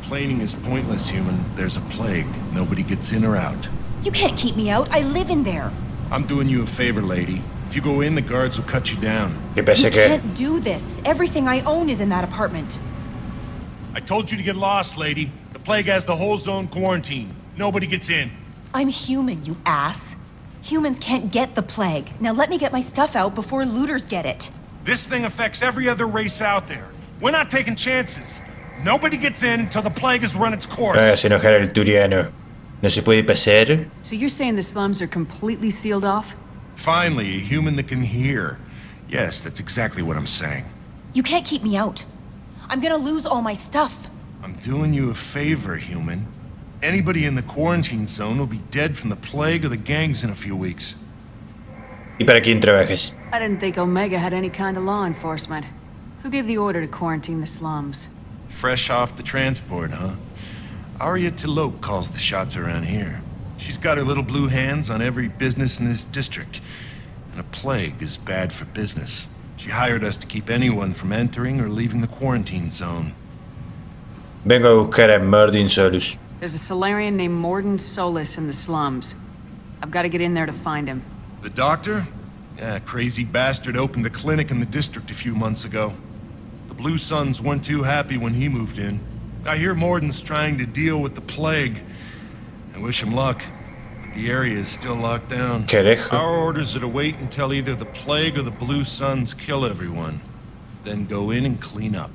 Complaining is pointless, human. There's a plague. Nobody gets in or out. You can't keep me out. I live in there. I'm doing you a favor, lady. If you go in, the guards will cut you down. You can't do this. Everything I own is in that apartment. I told you to get lost, lady. The plague has the whole zone quarantined. Nobody gets in. I'm human, you ass. Humans can't get the plague. Now let me get my stuff out before looters get it. This thing affects every other race out there. We're not taking chances. Nobody gets in until the plague has run its course. No hagas enojar al Turiano. No se puede pasar. So you're saying the slums are completely sealed off? Finally, a human that can hear. Yes, that's exactly what I'm saying. You can't keep me out. I'm gonna lose all my stuff. I'm doing you a favor, human. Anybody in the quarantine zone will be dead from the plague or the gangs in a few weeks. ¿Y para quién trabajas? I didn't think Omega had any kind of law enforcement. Who gave the order to quarantine the slums? Fresh off the transport, huh? Arya Tilok calls the shots around here. She's got her little blue hands on every business in this district. And a plague is bad for business. She hired us to keep anyone from entering or leaving the quarantine zone. Vengo a buscar a Mordin Solus. There's a Solarian named Morden Solis in the slums. I've got to get in there to find him. The doctor? Yeah, crazy bastard opened a clinic in the district a few months ago. The Blue Suns weren't too happy when he moved in. I hear Morden's trying to deal with the plague. I wish him luck. But the area is still locked down. Carajo. Our orders are to wait until either the plague or the Blue Suns kill everyone. Then go in and clean up.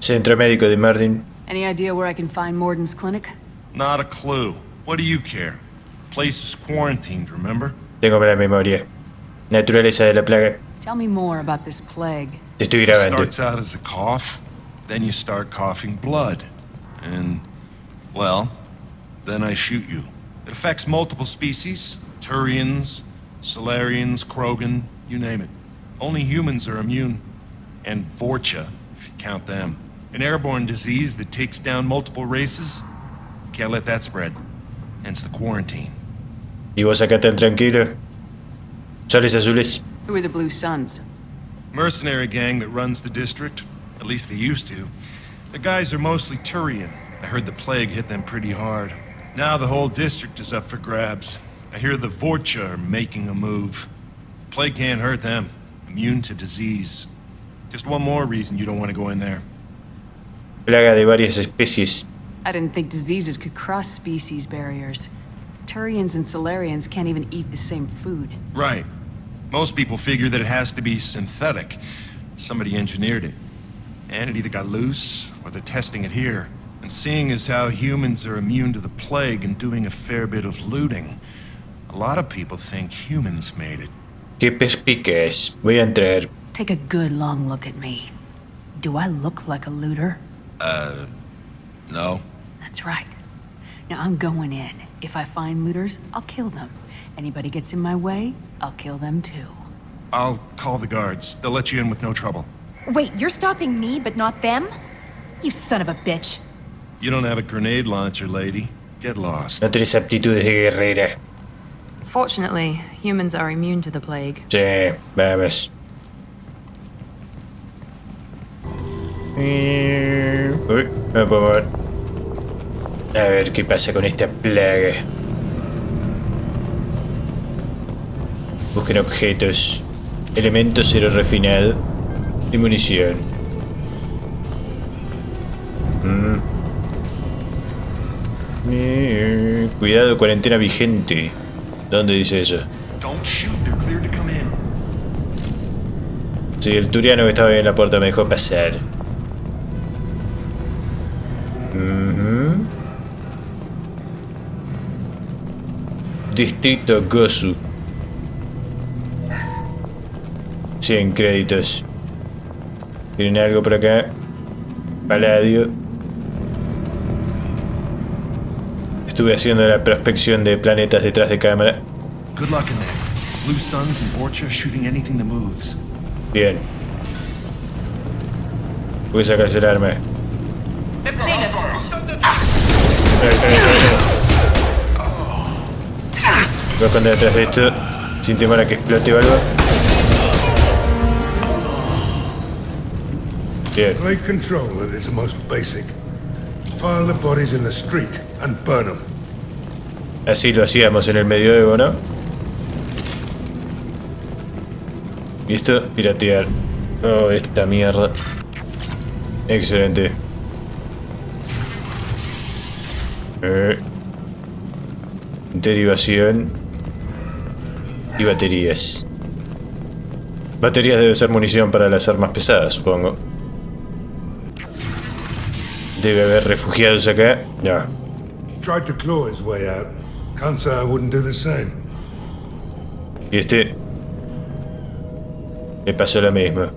Centro médico de Mordin. Any idea where I can find Morden's clinic? Not a clue. What do you care? The place is quarantined, remember? Tengo mala memoria. Naturaleza de la plaga. Tell me more about this plague. Te estoy It grabando. starts out as a cough, then you start coughing blood. And, well, then I shoot you. It affects multiple species. Turians, Solarians, Krogan, you name it. Only humans are immune. And Vorcha, if you count them. An airborne disease that takes down multiple races. Can't let that spread. Hence the quarantine. ¿Y vos acá tan tranquilo? Soles azules. Who are the Blue Suns? Mercenary gang that runs the district. At least they used to. The guys are mostly Turian. I heard the plague hit them pretty hard. Now the whole district is up for grabs. I hear the Vorcha are making a move. Plague can't hurt them. Immune to disease. Just one more reason you don't want to go in there. Plaga de varias especies. I didn't think diseases could cross species barriers. Turians and Solarians can't even eat the same food. Right. Most people figure that it has to be synthetic. Somebody engineered it. And it either got loose, or they're testing it here. And seeing as how humans are immune to the plague and doing a fair bit of looting, a lot of people think humans made it. Qué perspicaz. Voy a entrar. Take a good long look at me. Do I look like a looter? No. That's right. Now I'm going in. If I find looters, I'll kill them. Anybody gets in my way, I'll kill them too. I'll call the guards. They'll let you in with no trouble. Wait, you're stopping me, but not them? You son of a bitch. You don't have a grenade launcher, lady. Get lost. No tenés aptitudes de guerrera. Fortunately, humans are immune to the plague. Sí, vamos. Uy, no puedo mover. A ver qué pasa con esta plaga. Busquen objetos. Elemento cero refinado. Y munición. Cuidado, cuarentena vigente. ¿Dónde dice eso? Don't shoot. They're cleared to come in. Sí, el turiano que estaba ahí en la puerta me dejó pasar. Distrito Gozu. 100 créditos. ¿Tienen algo por acá? Paladio. Estuve haciendo la prospección de planetas detrás de cámara. Good luck in there. Blue Suns and Vorcha shooting anything that moves. Bien. Voy a sacarse el arma. Voy a esconder detrás de esto sin temor a que explote o algo. Bien. Plague control at its most basic. Pile the bodies in the street and burn them. Así lo hacíamos en el medioevo, ¿no? Listo, piratear. Oh, esta mierda. Excelente. Derivación. Y baterías. Baterías debe ser munición para las armas pesadas, supongo. Debe haber refugiados acá. No. Tried to claw his way out. Can't say I wouldn't do the same. Y este... le pasó lo mismo.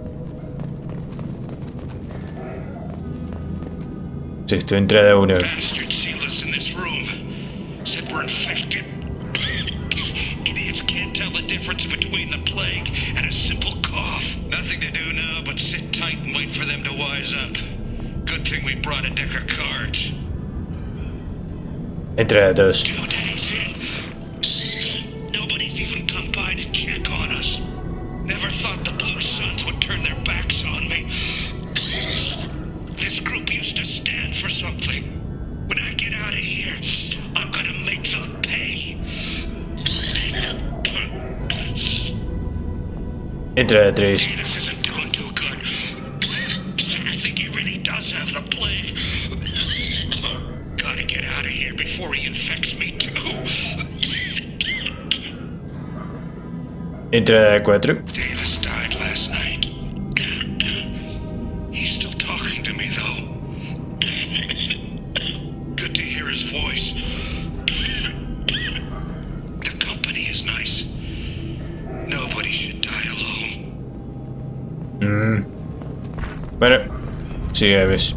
Esto, entrada 1. Bastard sealed us in this room. Said we're infected. Idiots can't tell the difference between the plague and a simple cough. Nothing to do now but sit tight and wait for them to wise up. Good thing we brought a deck of cards. Entrada 2. 2 days in. Nobody's even come by to check on us. Never thought the Blue Suns would turn their backs on me. This group used to stand for something. When I get out of here, I'm gonna make them pay. Entrada 3. This isn't doing too good. I think he really does have the plague. Gotta get out of here before he infects me too. Entrada 4. Davis died last night. He's still talking to me though. Good to hear his voice. The company is nice. Nobody should die alone. Bueno, sigamos.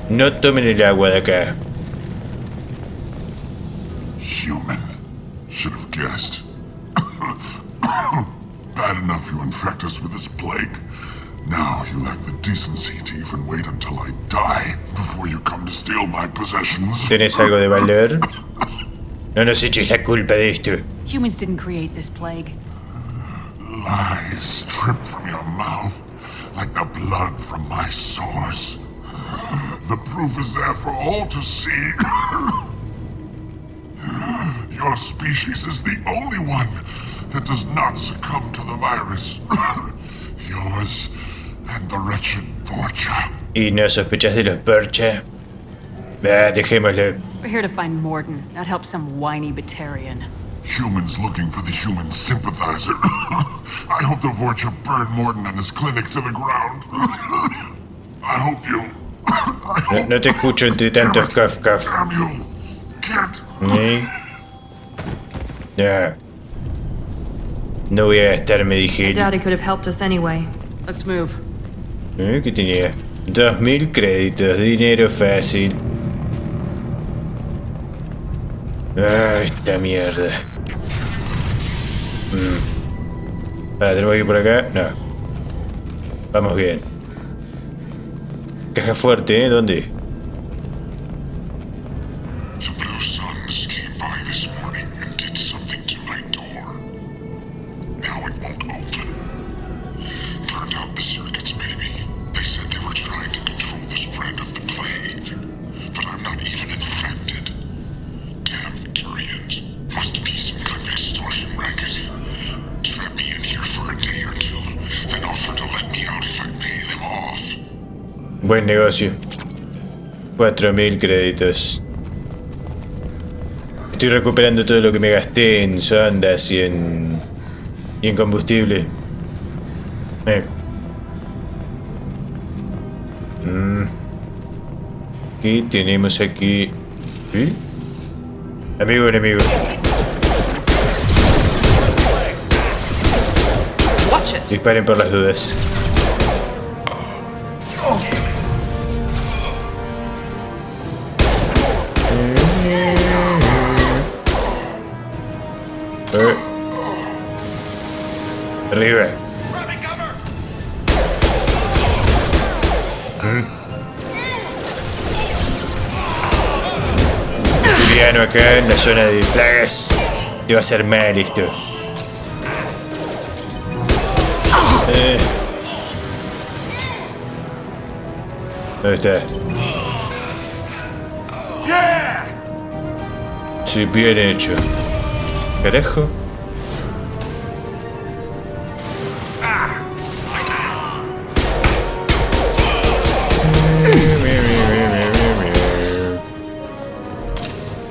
No tomen el agua de acá. Human. Should have guessed. Bad enough you infect us with this plague. Now you lack the decency to even wait until I die before you come to steal my possessions. ¿Tenés algo de valor? No nos eches la culpa de esto. Humans didn't create this plague. Lies drip from your mouth like the blood from my sores. The proof is there for all to see. Your species is the only one that does not succumb to the virus. Yours and the wretched Borgia. ¿Y no sospechas de los Borgia? Dejémoslo. We're here to find Morden, not help some whiny Batarian. Humans looking for the human sympathizer. I hope the Borgia burned Morden and his clinic to the ground. I hope you... No te escucho entre tantos cough cough. Damn you. Can't... Ya. No voy a gastarme, I dije. doubt he could have helped us anyway. Let's move. ¿Qué tenía? 2000 créditos, dinero fácil. Ah, esta mierda. ¿Tenemos que ir por acá? No. Vamos bien. Caja fuerte, ¿eh? ¿Dónde? The Blue Suns came by this morning and did something to my door. Now it won't open. Turned out the circuits, maybe. They said they were trying to control the spread of the plague. But I'm not even infected. Damn Turians. Must be some kind of extortion racket. Trap me in here for a day or two, then offer to let me out if I pay them off. Buen negocio. 4000 créditos. Estoy recuperando todo lo que me gasté en sondas y en combustible. ¿Qué tenemos aquí? ¿Sí? Amigo enemigo. Disparen por las dudas. Arriba. Juliano acá en la zona de plagas. Te va a hacer mal esto. ¿Dónde está? Sí, bien hecho. ¿Carajo?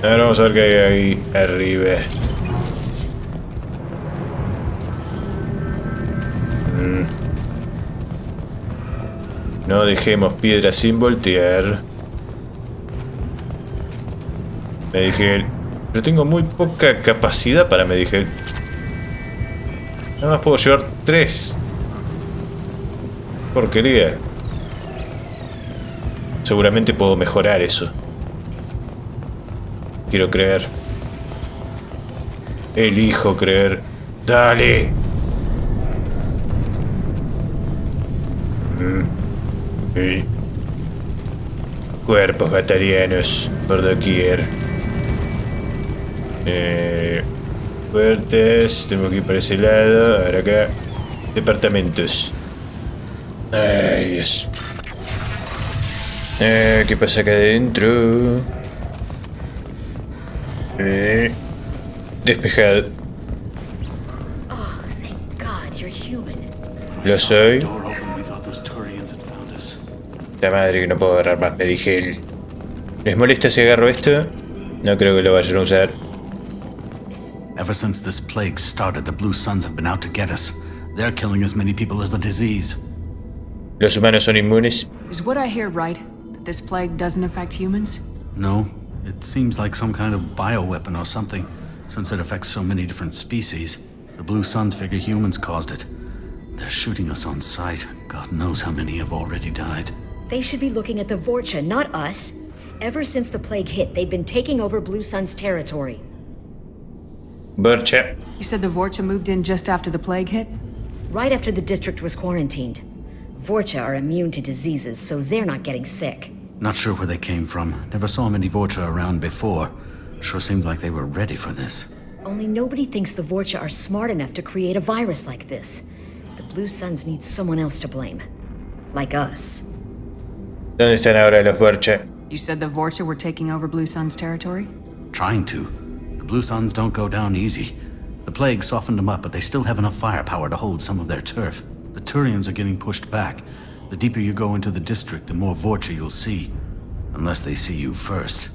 Ahora vamos a ver qué hay ahí arriba. No dejemos piedras sin voltear. Me dije, pero tengo muy poca capacidad para me dije. Nada más puedo llevar 3. Porquería. Seguramente puedo mejorar eso. Quiero creer. Elijo creer. ¡Dale! Sí. Cuerpos batarianos por doquier. Puertas. Tengo que ir para ese lado. Ahora acá. Departamentos. Ay, Dios. ¿Qué pasa acá adentro? Despejado. Oh, thank God you're human. Lo soy. La madre que no puedo agarrar más, me dije él. ¿Les molesta si agarro esto? No creo que lo vayan a usar. Ever since this plague started, the Blue Suns have been out to get us. They're killing as many people as the disease. ¿Los humanos son inmunes? Is what I hear right? That this plague doesn't affect humans? No, it seems like some kind of bioweapon or something, since it affects so many different species. The Blue Suns figure humans caused it. They're shooting us on sight. God knows how many have already died. They should be looking at the Vorcha, not us. Ever since the plague hit, they've been taking over Blue Sun's territory. Borcha. You said the Vorcha moved in just after the plague hit? Right after the district was quarantined. Vorcha are immune to diseases, so they're not getting sick. Not sure where they came from. Never saw many Vorcha around before. Sure seemed like they were ready for this. Only nobody thinks the Vorcha are smart enough to create a virus like this. The Blue Suns need someone else to blame. Like us. ¿Dónde están ahora los Borcha? You said the Vorcha were taking over Blue Sun's territory? Trying to. The Blue Suns don't go down easy. The plague softened them up, but they still have enough firepower to hold some of their turf. The Turians are getting pushed back. The deeper you go into the district, the more Vorcha you'll see. Unless they see you first.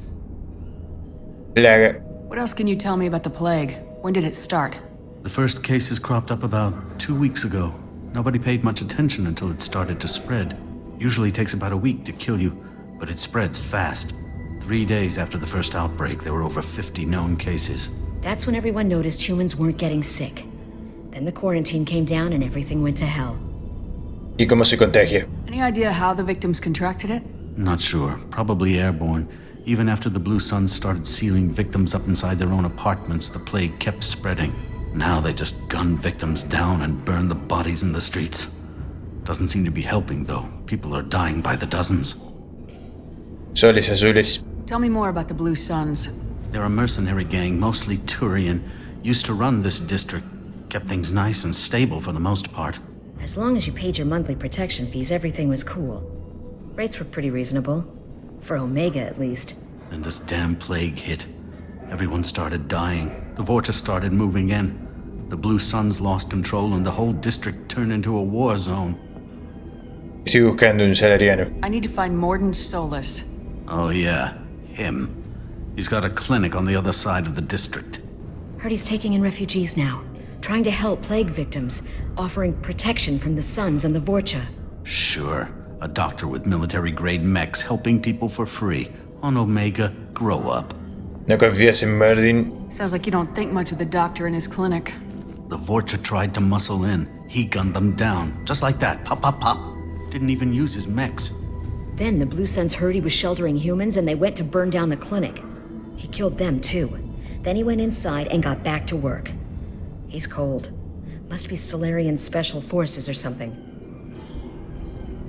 Plaga. What else can you tell me about the plague? When did it start? The first cases cropped up about 2 weeks ago. Nobody paid much attention until it started to spread. Usually takes about a week to kill you, but it spreads fast. 3 days after the first outbreak, there were over 50 known cases. That's when everyone noticed humans weren't getting sick. Then the quarantine came down and everything went to hell. ¿Y cómo se contagia? Any idea how the victims contracted it? Not sure. Probably airborne. Even after the Blue Suns started sealing victims up inside their own apartments, the plague kept spreading. Now they just gun victims down and burn the bodies in the streets. Doesn't seem to be helping, though. People are dying by the dozens. Soles azules. Tell me more about the Blue Suns. They're a mercenary gang, mostly Turian. Used to run this district. Kept things nice and stable for the most part. As long as you paid your monthly protection fees, everything was cool. Rates were pretty reasonable. For Omega, at least. Then this damn plague hit. Everyone started dying. The Vorcha started moving in. The Blue Suns lost control and the whole district turned into a war zone. Estoy buscando un salariano. I need to find Morden Solis. Oh yeah, him. He's got a clinic on the other side of the district. Heard he's taking in refugees now. Trying to help plague victims. Offering protection from the Suns and the Vorcha. Sure. A doctor with military-grade mechs helping people for free. On Omega, grow up. No confías en Merdin. Sounds like you don't think much of the doctor in his clinic. The Vorcha tried to muscle in. He gunned them down. Just like that. Pop, pop, pop. Didn't even use his mechs. Then the Blue Suns heard he was sheltering humans and they went to burn down the clinic. He killed them too. Then he went inside and got back to work. He's cold. Must be Solarian Special Forces or something.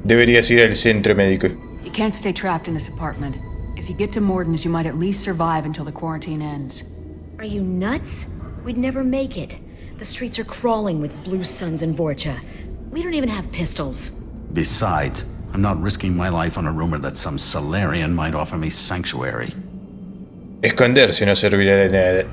Deberías ir al centro médico. You can't stay trapped in this apartment. If you get to Morden's, you might at least survive until the quarantine ends. Are you nuts? We'd never make it. The streets are crawling with Blue Suns and Vorcha. We don't even have pistols. Besides, I'm not risking my life on a rumor that some Salarian might offer me sanctuary. Esconderse no servirá de nada.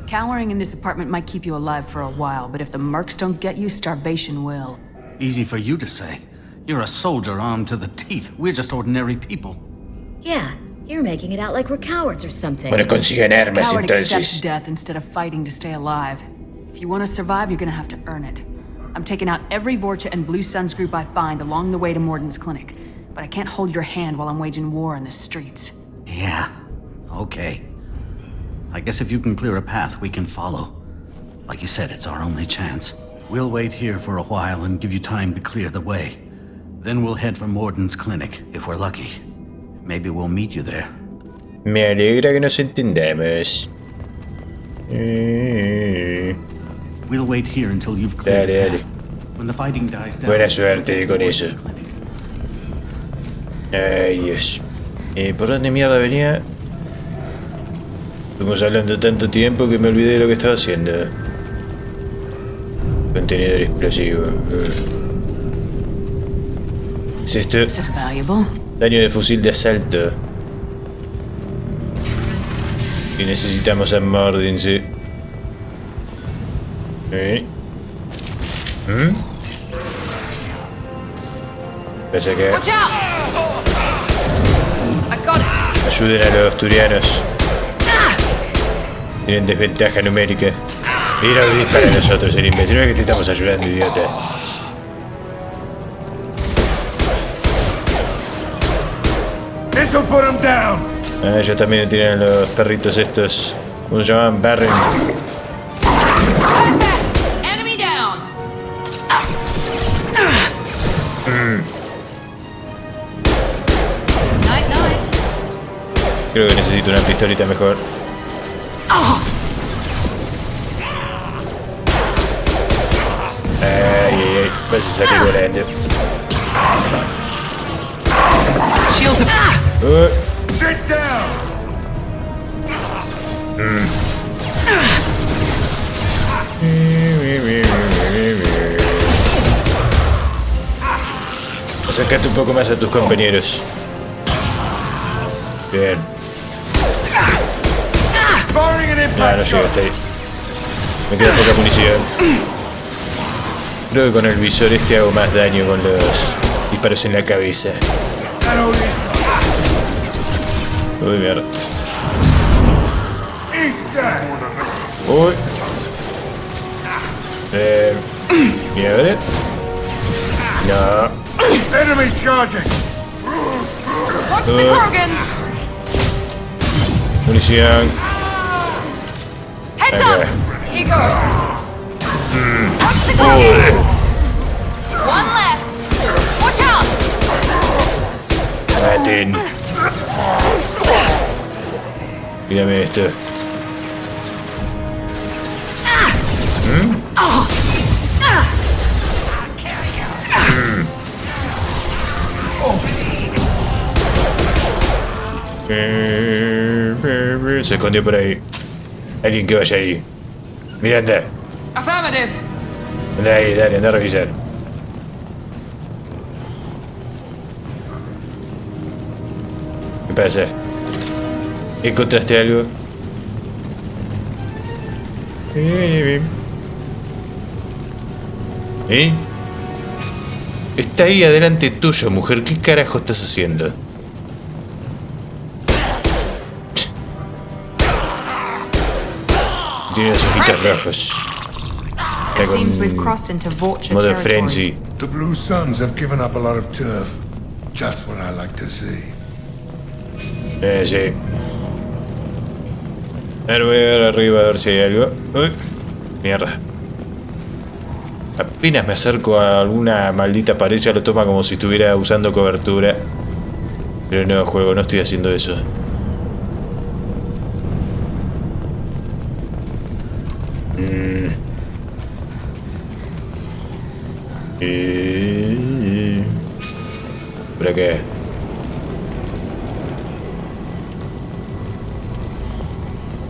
Cowering in this apartment might keep you alive for a while, but if the mercs don't get you, starvation will. Easy for you to say. You're a soldier armed to the teeth. We're just ordinary people. Yeah, you're making it out like we're cowards or something. Bueno, consigan armas Coward accepts entonces. death instead of fighting to stay alive. If you want to survive, you're gonna have to earn it. I'm taking out every Vorcha and Blue Suns group I find along the way to Morden's clinic, but I can't hold your hand while I'm waging war in the streets. Yeah, okay. I guess if you can clear a path, we can follow. Like you said, it's our only chance. We'll wait here for a while and give you time to clear the way. Then we'll head for Morden's clinic, if we're lucky. Maybe we'll meet you there. Me alegra que nos entendamos. We'll wait here until you've cleared Dale, the path. When the fighting dies down, Buena suerte con eso. Morden's clinic. Ay, Dios. ¿Por dónde mierda venía? Estuvimos hablando tanto tiempo que me olvidé de lo que estaba haciendo. Contenedor explosivo. ¿Es esto? This is valuable. Daño de fusil de asalto. Y necesitamos a Morden, sí. Pasa acá. Watch out! I got it. Ayuden a los turianos. Tienen desventaja numérica. Y no dispara a nosotros, el imbécil. No es que te estamos ayudando, idiota. This'll put him down. Ah, ellos también tienen a los perritos estos. ¿Cómo se llaman? Barren. Enemy down. Night, night. Creo que necesito una pistolita mejor. Ay, ay, ay. Vas a salir volando. Shields up. Sit down. Acércate un poco más a tus compañeros. Bien. Firing an Ah, impact no shot. llegaste ahí. Me queda poca munición. Creo que con el visor este hago más daño con los disparos en la cabeza. That only Uy, mierda. eat that. Uy. Mierda. No. Enemy charging. Watch the Krogans. Munición. Heads Acá. up. Here goes. Watch the Krogans. One left. Watch out. Maten. Mírame esto. Se escondió por ahí. Alguien que vaya ahí. Mira, anda. Affirmative. Anda ahí, dale, anda a revisar. ¿Qué pasa? ¿Encontraste algo? ¿Eh? Está ahí adelante tuyo, mujer. ¿Qué carajo estás haciendo? Tiene los ojitos rojos. Está Seems we've con crossed into Vorcha modo territory. frenzy. The Blue Suns have given up a lot of turf. Just what I like to see. Sí. A ver, voy a ver arriba a ver si hay algo. Uy, mierda. Apenas me acerco a alguna maldita pared ya lo toma como si estuviera usando cobertura. Pero no, juego, no estoy haciendo eso. ¿Por acá?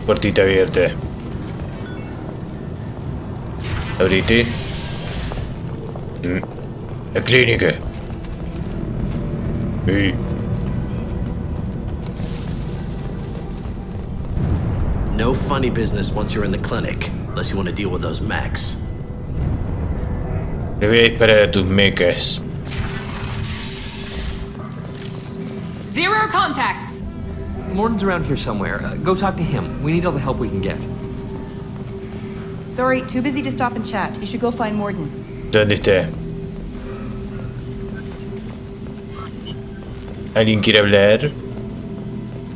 Puertita abierta. Abrite. La clínica. Sí. No funny business once you're in the clinic, unless you want to deal with those mechs. Le voy a disparar a tus mechas. Zero contacts! Morton's around here somewhere. Go talk to him. We need all the help we can get. Sorry, too busy to stop and chat. You should go find Morden. ¿Dónde está? ¿Alguien quiere hablar?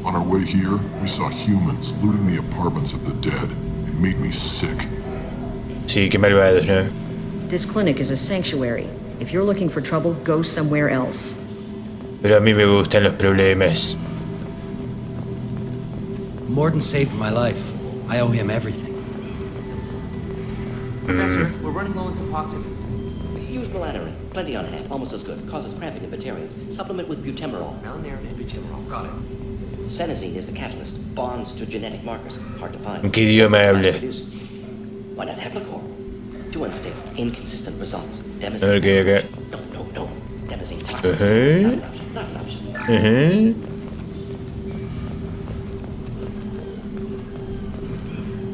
On our way here, we saw humans looting the apartments of the dead. It made me sick. Sí, qué malvados, ¿no? This clinic is a sanctuary. If you're looking for trouble, go somewhere else. Pero a mí me gustan los problemas. Morden saved my life. I owe him everything. Professor, we're running low on Suboxone. Use melatonin. Plenty on hand. Almost as good. Causes cramping in vegetarians. Supplement with butemerol. Melanarin and butemerol. Got it. Senesine is the catalyst. Bonds to genetic markers. Hard to find. ¿En qué idioma habla? Why not Heplicor? Too unstable. Inconsistent results. A ver qué hay acá. No. Demazine toxic. Not an option.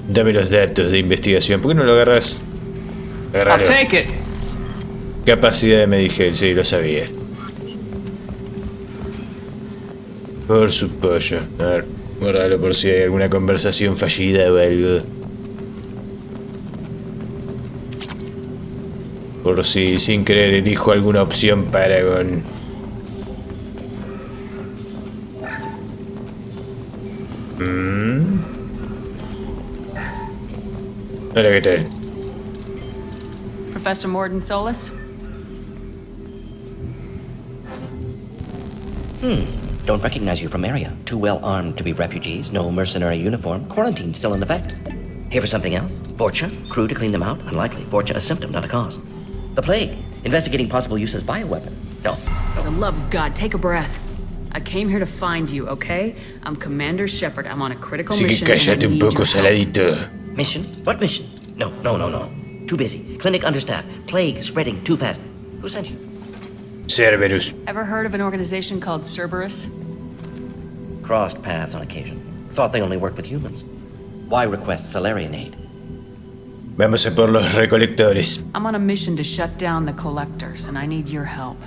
Dame los datos de investigación. ¿Por qué no lo agarras? Agarralo. I'll take it. Capacidad me dije, sí, lo sabía. Por su pollo. A ver, guárdalo por si hay alguna conversación fallida o algo. Por si sin querer elijo alguna opción Paragon. Hola, ¿qué tal? Professor Morden Solis? Don't recognize you from area. Too well armed to be refugees. No mercenary uniform. Quarantine still in effect. Here for something else? Vorcha? Crew to clean them out? Unlikely. Vorcha a symptom, not a cause. The plague. Investigating possible use as bioweapon. No. For the love of God, take a breath. I came here to find you, okay? I'm Commander Shepard. I'm on a critical Así que mission. and I cállate un need poco, your help. saladito. Mission? What mission? No. Too busy. Clinic understaffed. Plague spreading too fast. Who sent you? Cerberus. Ever heard of an organization called Cerberus? Crossed paths on occasion. Thought they only worked with humans. Why request Salarian aid? Vamos a por los recolectores. I'm on a mission to shut down the collectors, and I need your help.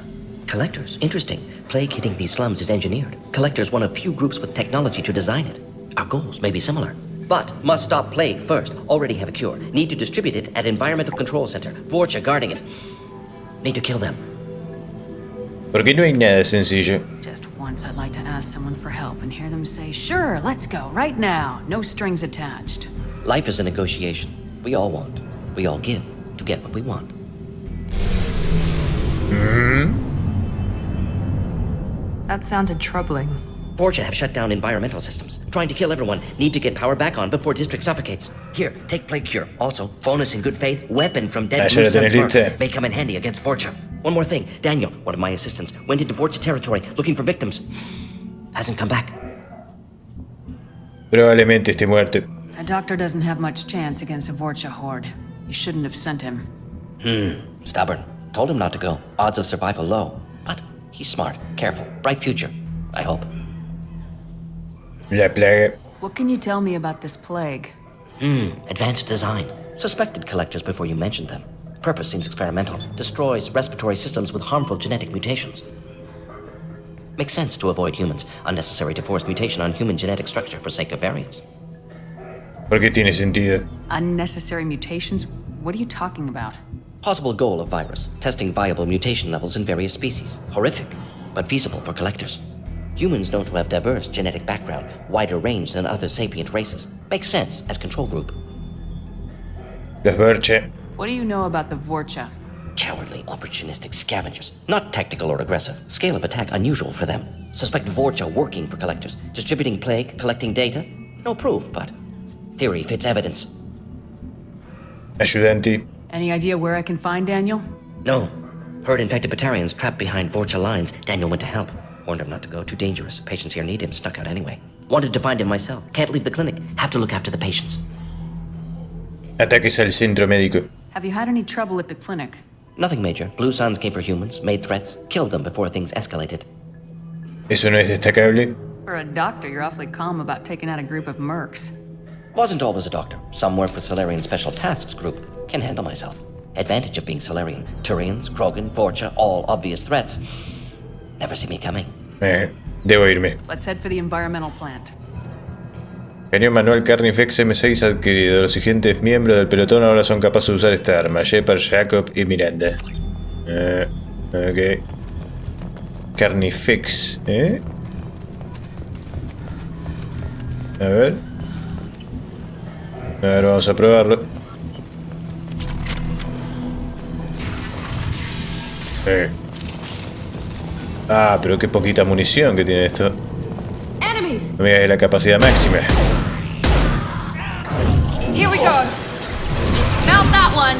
Collectors? Interesting. Plague hitting these slums is engineered. Collectors one of few groups with technology to design it. Our goals may be similar. But must stop plague first. Already have a cure. Need to distribute it at Environmental Control Center. Vorcha guarding it. Need to kill them. Porque no hay nada sencillo. Just once I'd like to ask someone for help and hear them say, sure, let's go, right now. No strings attached. Life is a negotiation. We all want. We all give to get what we want. That sounded troubling. Vorcha have shut down environmental systems. Trying to kill everyone. Need to get power back on before district suffocates. Here, take plague cure. Also, bonus in good faith, weapon from dead ya lo Blue Sun's tenés marks. lista. May come in handy against Vorcha. One more thing. Daniel, one of my assistants, went into Vorcha territory looking for victims. Hasn't come back. Probablemente esté muerto. A doctor doesn't have much chance against a Vorcha horde. You shouldn't have sent him. Stubborn. Told him not to go. Odds of survival low. But he's smart, careful, bright future. I hope. La plaga. What can you tell me about this plague? Advanced design. Suspected collectors before you mentioned them. Purpose seems experimental. Destroys respiratory systems with harmful genetic mutations. Makes sense to avoid humans. Unnecessary to force mutation on human genetic structure for sake of variance. Porque tiene sentido. Unnecessary mutations? What are you talking about? Possible goal of virus. Testing viable mutation levels in various species. Horrific, but feasible for collectors. Humans known to have diverse genetic background, wider range than other sapient races. Makes sense as control group. Los Vorcha. What do you know about the Vorcha? Cowardly, opportunistic scavengers. Not tactical or aggressive. Scale of attack unusual for them. Suspect Vorcha working for collectors. Distributing plague, collecting data. No proof, but theory fits evidence. Ayudante. Any idea where I can find Daniel? No. Heard infected Batarians trapped behind Vorcha lines. Daniel went to help. Warned him not to go. Too dangerous. Patients here need him. Snuck out anyway. Wanted to find him myself. Can't leave the clinic. Have to look after the patients. Ataques al centro médico. Have you had any trouble at the clinic? Nothing major. Blue Suns came for humans, made threats, killed them before things escalated. Eso no es destacable. For a doctor, you're awfully calm about taking out a group of mercs. Wasn't always a doctor. Some work with Solarian Special Tasks Group. Can handle myself. Advantage of being Solarian. Turians, Krogan, Vorcha, all obvious threats. Never see me coming. Debo irme. Let's head for the environmental plant. Cañón manual Carnifex M6 adquirido. Los siguientes miembros del pelotón ahora son capaces de usar esta arma. Shepard, Jacob y Miranda. Ok. Carnifex, A ver, vamos a probarlo. Ah, pero qué poquita munición que tiene esto. No me digas la capacidad máxima. Here we go. Mount that one.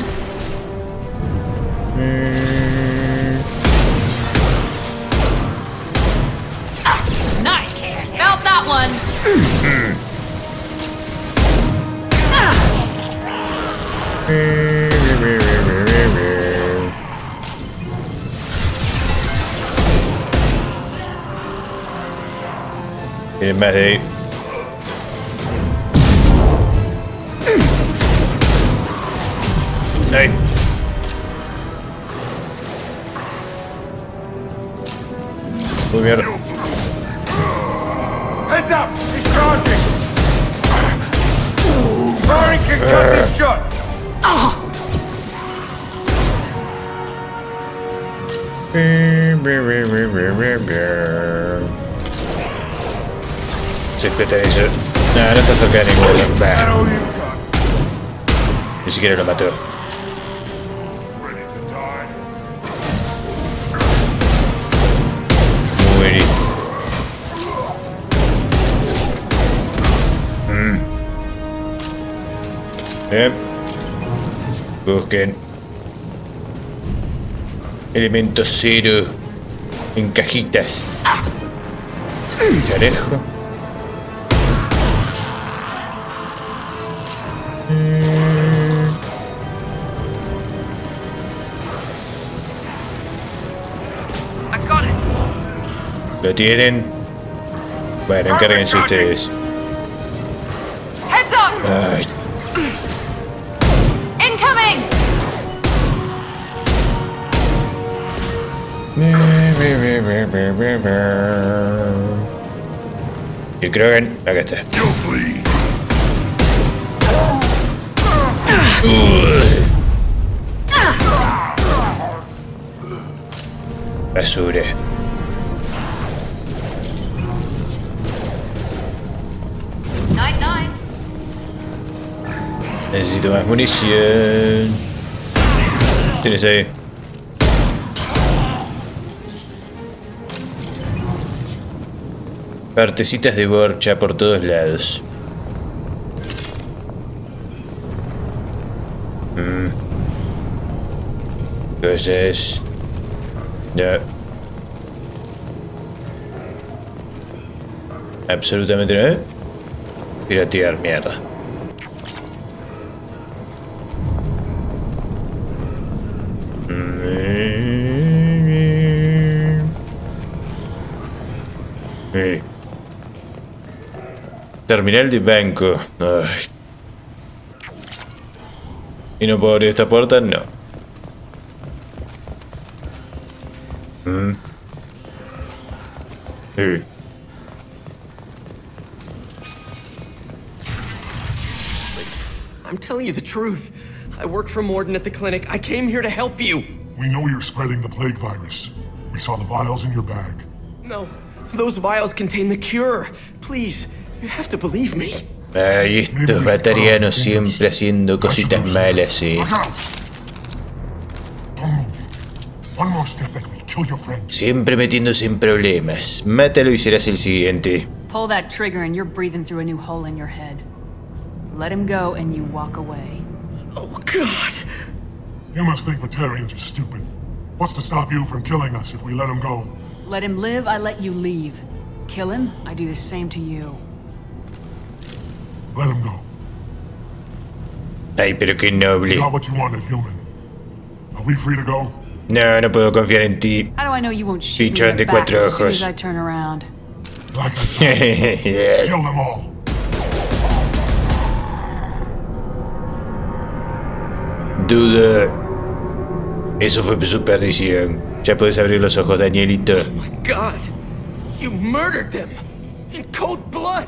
Nice. Mount that one. Tienen más de ahí. Ay. Uy, mierda. Heads up! He's charging! Firing concussive shot! Se explota eso. No, no está cerca de ninguno. Bah. Ni siquiera lo mató. Muy bien. Bien. Busquen elemento cero en cajitas. Carajo. ¿Lo tienen? Bueno, encárguense ustedes. Heads up. Ay. Incoming. Y Krogan, acá está. Basura. Necesito más munición. Tienes ahí. Partecitas de borcha por todos lados. Cosas. No. Absolutamente no. Piratear, mierda. Terminal de banco. Ay. ¿Y no puedo abrir esta puerta? No. I'm telling you the truth. I work for Morden at the clinic. I came here to help you. We know you're spreading the plague virus. We saw the vials in your bag. No, those vials contain the cure. Please, you have to believe me. Ay, estos batarianos siempre haciendo cositas malas, sí. One more step and we kill your friend. Siempre metiéndose en problemas. Mátalo y serás el siguiente. Pull that trigger and you're breathing through a new hole in your head. Let him go and you walk away. Oh, God. You must think Batarians are stupid. What's to stop you from killing us if we let him go? Let him live, I let you leave. Kill him, I do the same to you. Let him go. Ay, pero qué noble. Not what you wanted, human. Are we free to go? No, no puedo confiar en ti. How do I know you won't shoot me Pichón in de the back cuatro as soon as ojos. I turn around? Like I said, kill them all. Duda. Eso fue su perdición. Ya puedes abrir los ojos, Danielito. God, you murdered them in cold blood.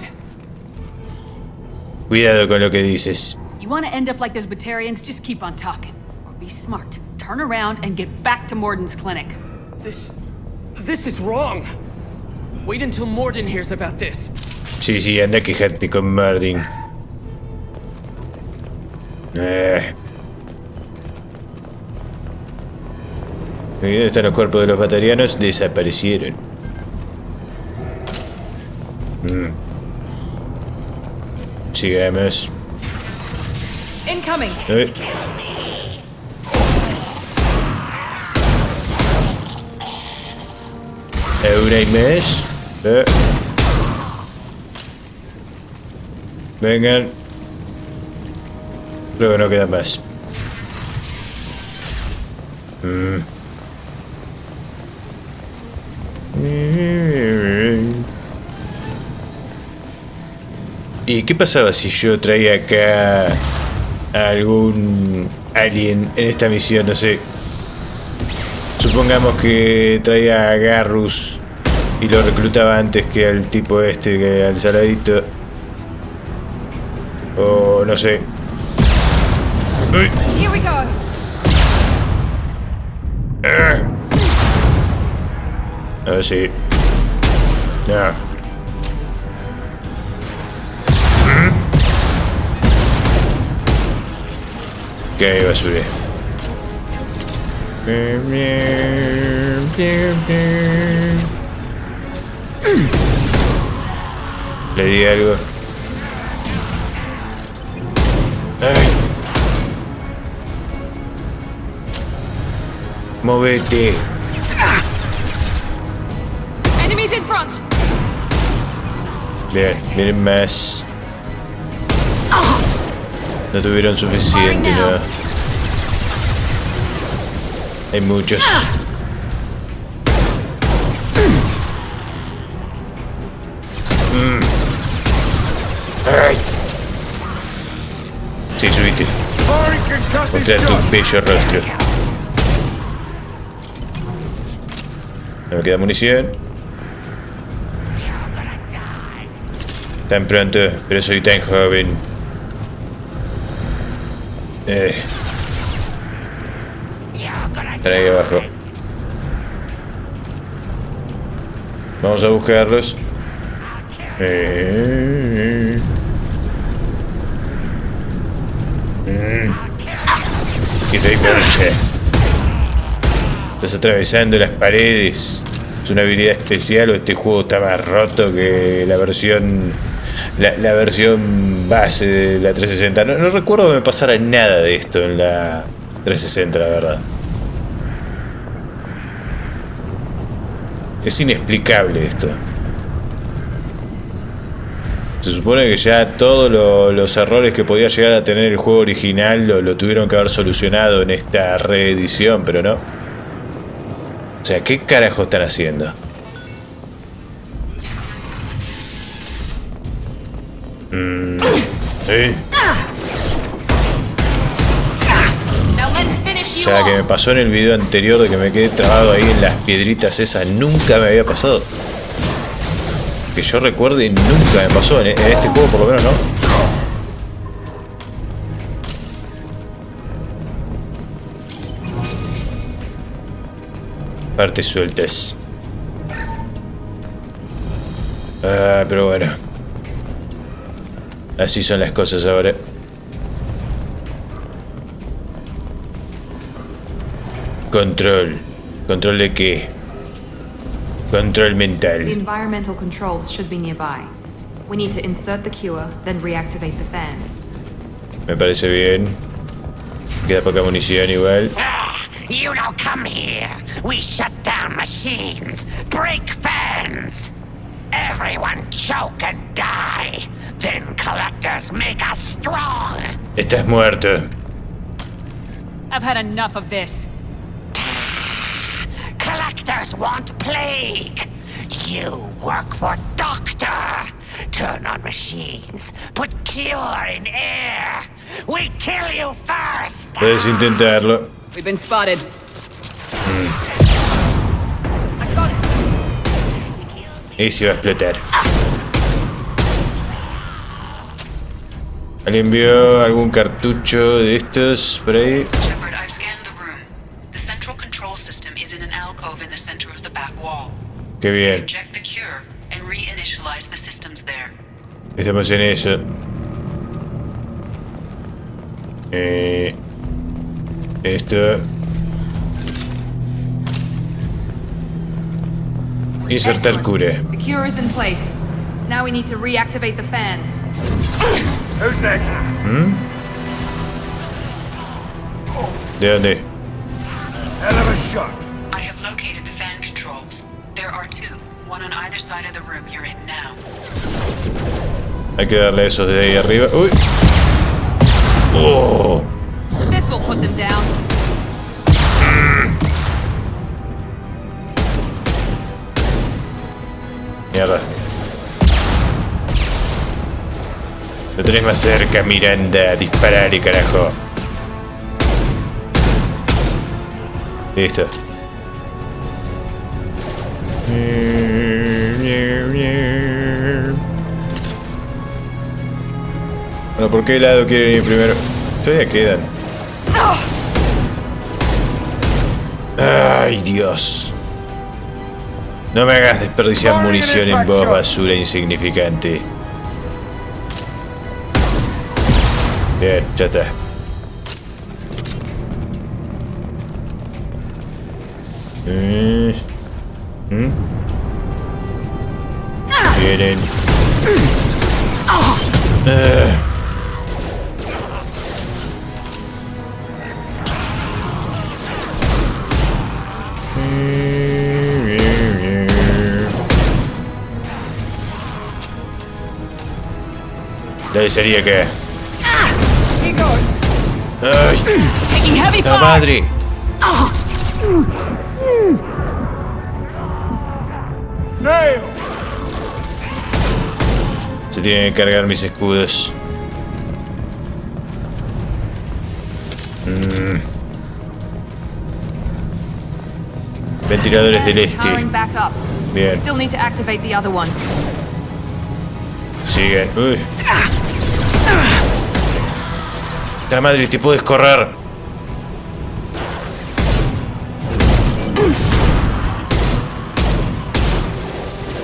Cuidado con lo que dices. You want to end up like those Batarians? Just keep on talking. Or be smart. Turn around and get back to Morden's clinic. This is wrong. Wait until Morden hears about this. Sí, anda a quejarte con Martin. ¿Dónde están los cuerpos de los batarianos? Desaparecieron. Sigamos. Incoming. Una y más. Vengan. Creo que no quedan más. ¿Y qué pasaba si yo traía acá a algún alien en esta misión? No sé. Supongamos que traía a Garrus y lo reclutaba antes que al tipo este, que al saladito. O no sé. ¡Uy! Here we go. Ah, sí. No. ¿Qué basura? Le di algo. ¡Ay! ¡Movete! Enemies in front. Bien, miren más. No tuvieron suficiente, ¿no? Hay muchos. ¡Ay! Sí, subiste. Mostrar tu bello rostro. No me queda munición. Tan pronto, pero soy tan joven. Están ahí abajo. Vamos a buscarlos. Quita ahí, percha. Estás atravesando las paredes. ¿Es una habilidad especial o este juego está más roto que la versión... La versión base de la 360? No recuerdo que me pasara nada de esto en la 360, la verdad. Es inexplicable esto. Se supone que ya todos los errores que podía llegar a tener el juego original lo tuvieron que haber solucionado en esta reedición, pero no. O sea, ¿qué carajo están haciendo? O sea, la que me pasó en el video anterior de que me quedé trabado ahí en las piedritas esas, nunca me había pasado. Que yo recuerde, nunca me pasó. En este juego por lo menos no. Partes sueltas. Ah, pero bueno. Así son las cosas ahora. Control. ¿Control de qué? Control mental. The environmental controls should be nearby. We need to insert the cure, then reactivate the fans. Me parece bien. Queda poca munición igual. You don't come here. We shut down machines, break fans. Everyone choke and die. Then collectors make us strong. Estás muerto. I've had enough of this. collectors want plague. You work for Doctor. Turn on machines. Put cure in air. We kill you first. Puedes intentarlo. We've been spotted. Y se va a explotar. ¿Alguien vio algún cartucho de estos por ahí? Shepard, I've scanned the room. The central control system is in an alcove in the center of the back wall. Qué bien. Inject the cure and reinitialize the systems there. Estamos en eso. Esto. Insertar cura. The cure is in place. Now we need to reactivate the fans. Who's next? ¿De dónde? Hell of a shot. I have located the fan controls. There are two, one on either side of the room you're in now. Hay que darle a esos de ahí arriba. ¡Uy! ¡Oh! This will put them down. Mierda. Lo tenés más cerca, Miranda. Disparale, carajo. Listo. Bueno, ¿por qué lado quieren ir primero? Todavía quedan. Ay, Dios. No me hagas desperdiciar munición en vos, basura insignificante. Bien, ya está. Vienen. Dale, sería que. Here goes. ¡Ay! Taking heavy ¡La fire. madre! Nail. Se tienen que cargar mis escudos. Ventiladores del este. Powering back up. Bien. Still need to activate the other one. Siguen. Uy. ¡La madre! ¡Te puedes correr!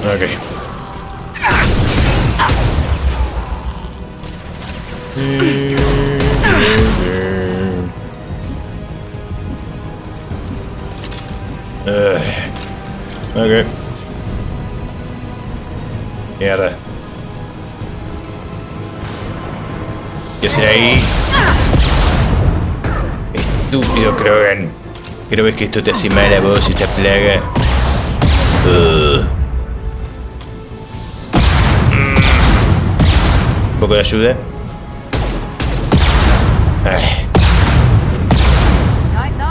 Ok. Ok. Mierda. ¿Qué hacen ahí? Estúpido Krogan. ¿Pero ves que esto te hace mal a vos, esta plaga? ¿Un poco de ayuda? Ay.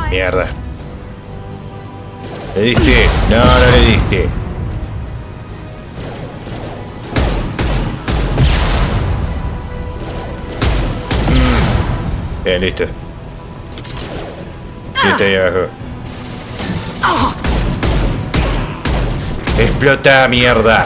Mierda. ¿Le diste? No, no le diste. Bien, listo. Sí, está ahí abajo. ¡Explota, mierda!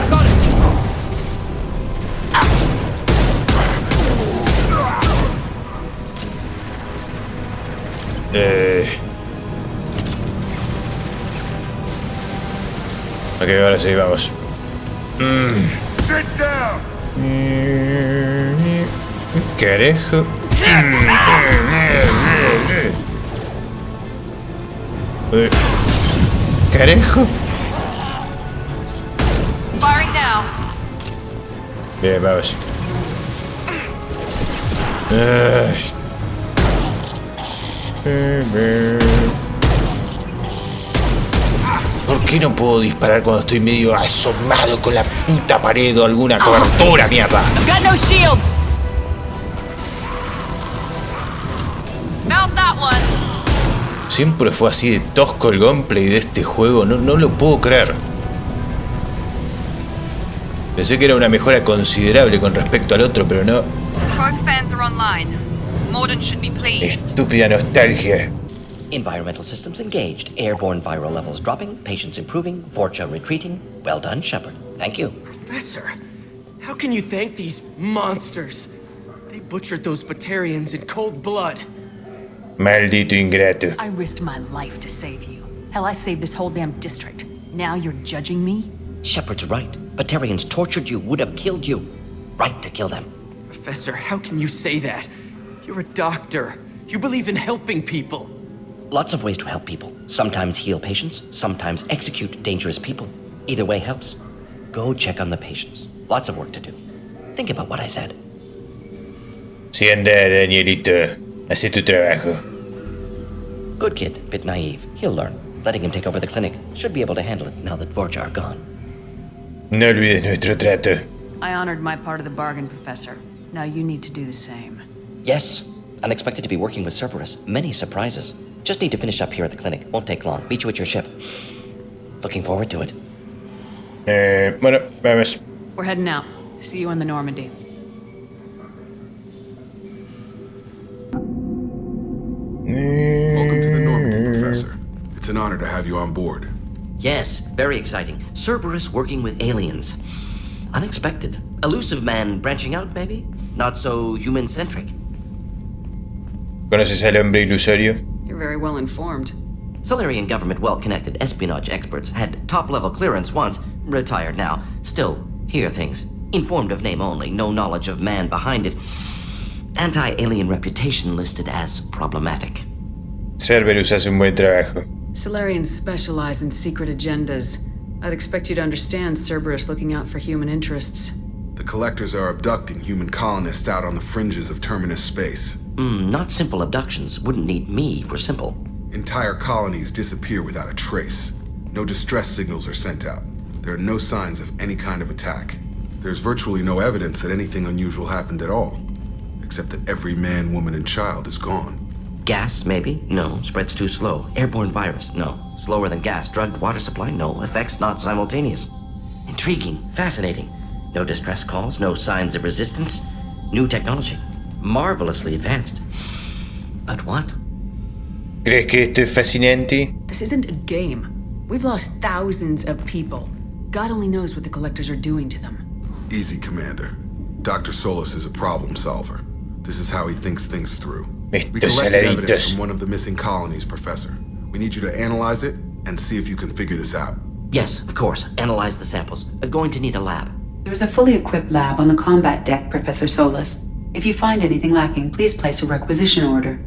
Ok, ahora sí, vamos. Sit down. Carajo. Carajo. Firing now. Bien, vamos. ¿Por qué no puedo disparar cuando estoy medio asomado con la puta pared o alguna cobertura, mierda? I've got no shields. Mount that one. siempre fue así de tosco el gameplay de este juego. No lo puedo creer. Pensé que era una mejora considerable con respecto al otro, pero no. Both fans are online. Morden should be pleased. Estúpida nostalgia. Environmental systems engaged. Airborne viral levels dropping. Patients improving. Vorcha retreating. Well done, Shepard. Thank you. Professor, how can you thank these monsters? They butchered those Batarians in cold blood. Maldito ingrato. I risked my life to save you. Hell, I saved this whole damn district. Now you're judging me? Shepard's right. Batarians tortured you, would have killed you. Right to kill them. Professor, how can you say that? You're a doctor. You believe in helping people. Lots of ways to help people. Sometimes heal patients, sometimes execute dangerous people. Either way helps. Go check on the patients. Lots of work to do. Think about what I said. Sí, anda, Danielito. Haz tu trabajo. Good kid, bit naive. He'll learn. Letting him take over the clinic. Should be able to handle it now that Vorcha are gone. No olvides nuestro trato. I honored my part of the bargain, Professor. Now you need to do the same. Yes. Unexpected to be working with Cerberus. Many surprises. Just need to finish up here at the clinic. Won't take long. Meet you at your ship. Looking forward to it. Bueno, vamos. We're heading out. See you in the Normandy. Welcome to the Normandy, Professor. It's an honor to have you on board. Yes, very exciting. Cerberus working with aliens. Unexpected. Elusive man branching out, maybe? Not so human-centric. ¿Conoces al hombre ilusorio? You're very well informed. Solarian government well-connected espionage experts had top-level clearance once, retired now. Still, hear things. Informed of name only, no knowledge of man behind it. Anti-alien reputation listed as problematic. Cerberus hace un buen trabajo. Solarians specialize in secret agendas. I'd expect you to understand Cerberus looking out for human interests. The Collectors are abducting human colonists out on the fringes of Terminus space. Not simple abductions. Wouldn't need me for simple. Entire colonies disappear without a trace. No distress signals are sent out. There are no signs of any kind of attack. There's virtually no evidence that anything unusual happened at all, except that every man, woman, and child is gone. Gas, maybe? No. Spreads too slow. Airborne virus? No. Slower than gas. Drugged water supply? No. Effects not simultaneous. Intriguing. Fascinating. No distress calls. No signs of resistance. New technology. Marvelously advanced. But what? ¿Crees que esto es fascinante? This isn't a game. We've lost thousands of people. God only knows what the Collectors are doing to them. Easy, Commander. Dr. Solis is a problem solver. This is how he thinks things through. We collected evidence from one of the missing colonies, Professor. We need you to analyze it and see if you can figure this out. Yes, of course. Analyze the samples. Going to need a lab. There's a fully equipped lab on the combat deck, Professor Solis. If you find anything lacking, please place a requisition order.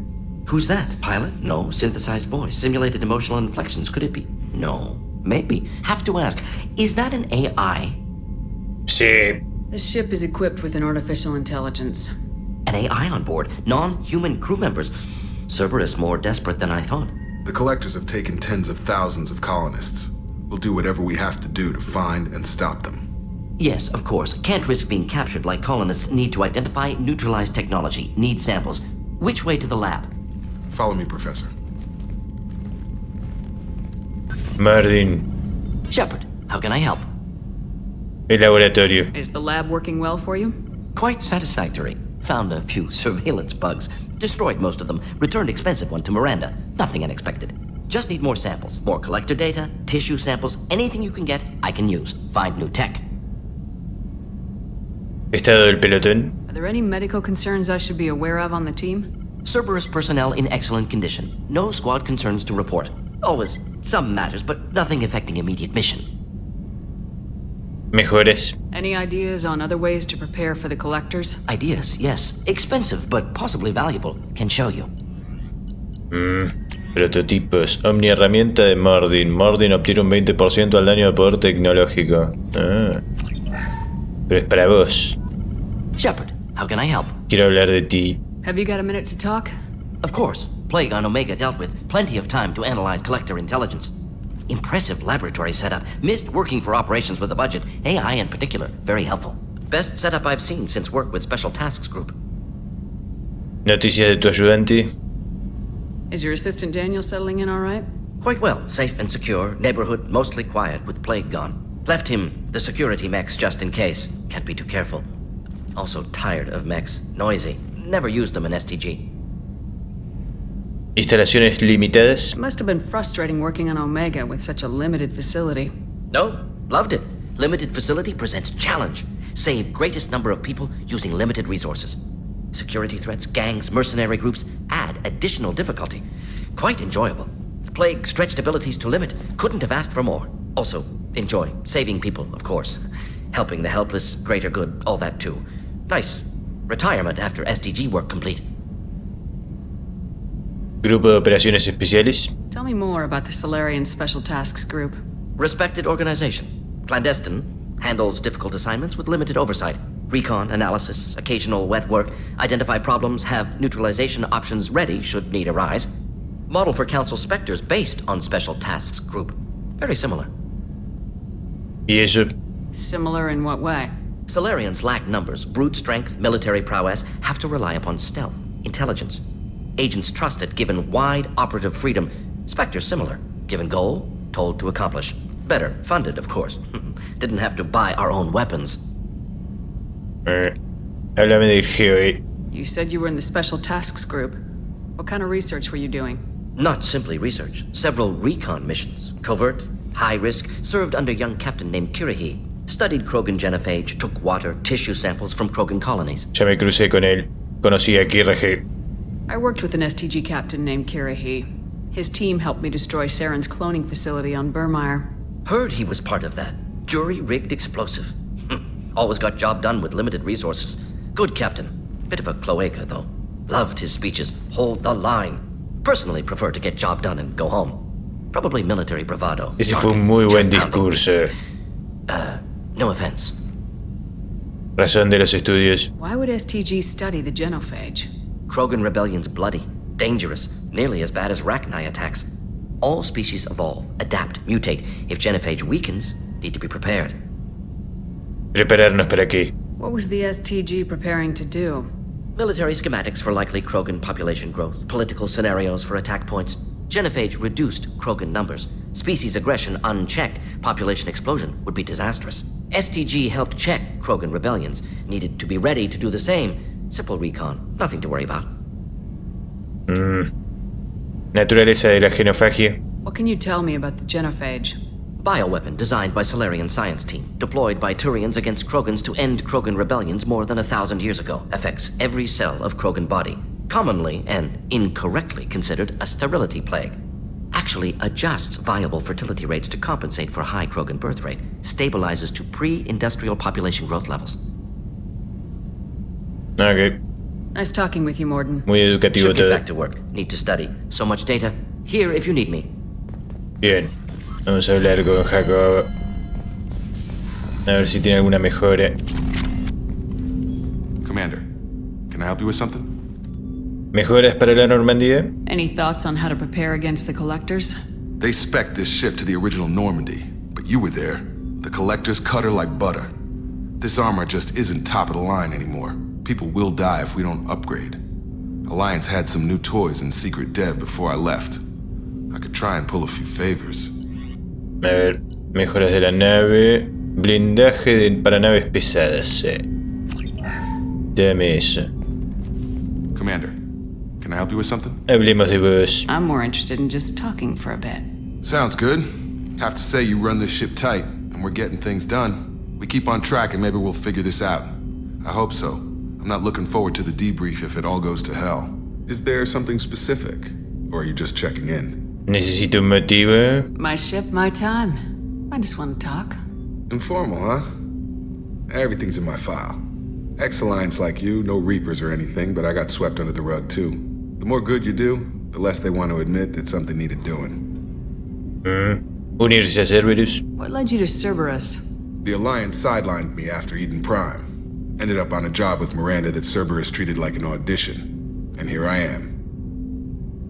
Who's that? Pilot? No. Synthesized voice. Simulated emotional inflections. Could it be? No. Maybe. Have to ask. Is that an AI? Sí. This ship is equipped with an artificial intelligence. An AI on board. Non-human crew members. Cerberus more desperate than I thought. The Collectors have taken tens of thousands of colonists. We'll do whatever we have to do to find and stop them. Yes, of course. Can't risk being captured like colonists need to identify, neutralize technology, need samples. Which way to the lab? Follow me, Professor. Morden. Shepard, how can I help? El laboratorio. Is the lab working well for you? Quite satisfactory. Found a few surveillance bugs. Destroyed most of them. Returned expensive one to Miranda. Nothing unexpected. Just need more samples. More collector data, tissue samples, anything you can get, I can use. Find new tech. Estado del pelotón. Are there any medical concerns I should be aware of on the team? Cerberus personnel in excellent condition. No squad concerns to report. Always some matters, but nothing affecting immediate mission. Mejores. Any ideas on other ways to prepare for the Collectors? Ideas, yes. Expensive, but possibly valuable. Can show you. Prototipos. Omni herramienta de Morden. Morden obtiene un 20% al daño de poder tecnológico. Pero es para vos. Shepard, how can I help? Quiero hablar de ti. Have you got a minute to talk? Of course. Plague on Omega dealt with. Plenty of time to analyze Collector intelligence. Impressive laboratory setup. Missed working for operations with a budget. AI in particular. Very helpful. Best setup I've seen since work with Special Tasks Group. Noticias de tu ayudante. Is your assistant Daniel settling in all right? Quite well. Safe and secure. Neighborhood mostly quiet with plague gone. Left him the security mechs just in case. Can't be too careful. Also tired of mechs. Noisy. Never used them in STG. Instalaciones limitadas. It must have been frustrating working on Omega with such a limited facility. No, loved it. Limited facility presents challenge. Save greatest number of people using limited resources. Security threats, gangs, mercenary groups add additional difficulty. Quite enjoyable. The plague stretched abilities to limit. Couldn't have asked for more. Also, enjoy. Saving people, of course. Helping the helpless, greater good, all that too. Nice. Retirement after SDG work complete. Grupo de Operaciones Especiales. Tell me more about the Solarian Special Tasks Group. Respected organization. Clandestine. Handles difficult assignments with limited oversight. Recon, analysis, occasional wet work. Identify problems, have neutralization options ready should need arise. Model for Council Spectres based on Special Tasks Group. Very similar. ¿Y eso? Similar in what way? Solarians lack numbers, brute strength, military prowess, have to rely upon stealth, intelligence. Agents trusted, given wide operative freedom. Spectres similar, given goal, told to accomplish. Better, funded, of course. Didn't have to buy our own weapons. Háblame del GOE. You said you were in the Special Tasks Group. What kind of research were you doing? Not simply research. Several recon missions. Covert, high risk, served under young captain named Kirihi. Studied Krogan genophage, took water, tissue samples from Krogan colonies. Ya me crucé con él. Conocí a Kirihi. I worked with an STG captain named Kirihi. His team helped me destroy Saren's cloning facility on Burmire. Heard he was part of that. Jury-rigged explosive. Always got job done with limited resources. Good captain. Bit of a cloaca, though. Loved his speeches. Hold the line. Personally prefer to get job done and go home. Probably military bravado. Ese fue un muy buen discurso. No offense. Razón de los estudios. Why would STG study the genophage? Krogan rebellion's bloody, dangerous, nearly as bad as Rachni attacks. All species evolve, adapt, mutate. If genophage weakens, need to be prepared. ¿Prepararnos para qué? What was the STG preparing to do? Military schematics for likely Krogan population growth, political scenarios for attack points. Genophage reduced Krogan numbers. Species aggression unchecked, population explosion would be disastrous. STG helped check Krogan rebellions, needed to be ready to do the same. Simple recon, nothing to worry about. Naturaleza de la genofagia. What can you tell me about the genophage? Bioweapon designed by Solarian science team, deployed by Turians against Krogans to end Krogan rebellions more than 1,000 years ago. Affects every cell of Krogan body. Commonly and incorrectly considered a sterility plague. Actually adjusts viable fertility rates to compensate for high Krogan birth rate. Stabilizes to pre-industrial population growth levels. Ok. Nice talking with you, Morden. Muy educativo Should get todo. back to work. Need to study. So much data. Here if you need me. Bien. Vamos a hablar con Jacob. A ver si tiene alguna mejora. Commander, can I help you with something? ¿Mejoras para la Normandía? Any thoughts on how to prepare against the Collectors? They spec'd this ship to the original Normandy, but you were there. The Collectors cut her like butter. This armor just isn't top of the line anymore. People will die if we don't upgrade. Alliance had some new toys in secret dev before I left. I could try and pull a few favors. A ver, mejoras de la nave. Blindaje para naves pesadas. Dame eso. Commander, can I help you with something? Hablemos de vos. I'm more interested in just talking for a bit. Sounds good. Have to say you run this ship tight, and we're getting things done. We keep on track and maybe we'll figure this out. I hope so. I'm not looking forward to the debrief if it all goes to hell. Is there something specific? Or are you just checking in? Necesito un motivo. My ship, my time. I just want to talk. Informal, huh? Everything's in my file. Ex-Alliance like you, no Reapers or anything, but I got swept under the rug too. The more good you do, the less they want to admit that something needed doing. Unirse a Cerberus. What led you to Cerberus? The Alliance sidelined me after Eden Prime. Ended up on a job with Miranda that Cerberus treated like an audition. And here I am.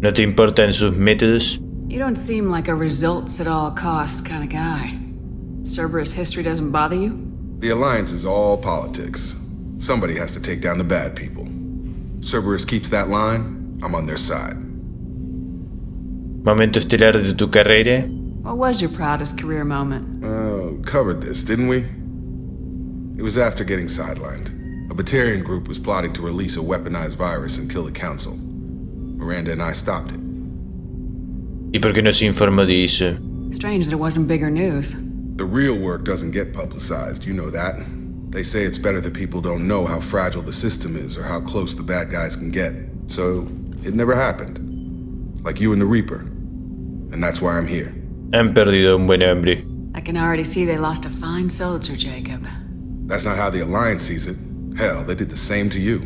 ¿No te importan sus métodos? You don't seem like a results at all costs kind of guy. Cerberus history doesn't bother you? The Alliance is all politics. Somebody has to take down the bad people. Cerberus keeps that line, I'm on their side. Momento estelar de tu carrera. What was your proudest career moment? Covered this, didn't we? It was after getting sidelined. A Batarian group was plotting to release a weaponized virus and kill the council. Miranda and I stopped it. ¿Y por qué no se informó de eso? Strange that it wasn't bigger news. The real work doesn't get publicized, you know that. They say it's better that people don't know how fragile the system is or how close the bad guys can get. So, it never happened. Like you and the Reaper. And that's why I'm here. Han perdido un buen hombre. I can already see they lost a fine soldier, Jacob. That's not how the Alliance sees it. Hell, they did the same to you.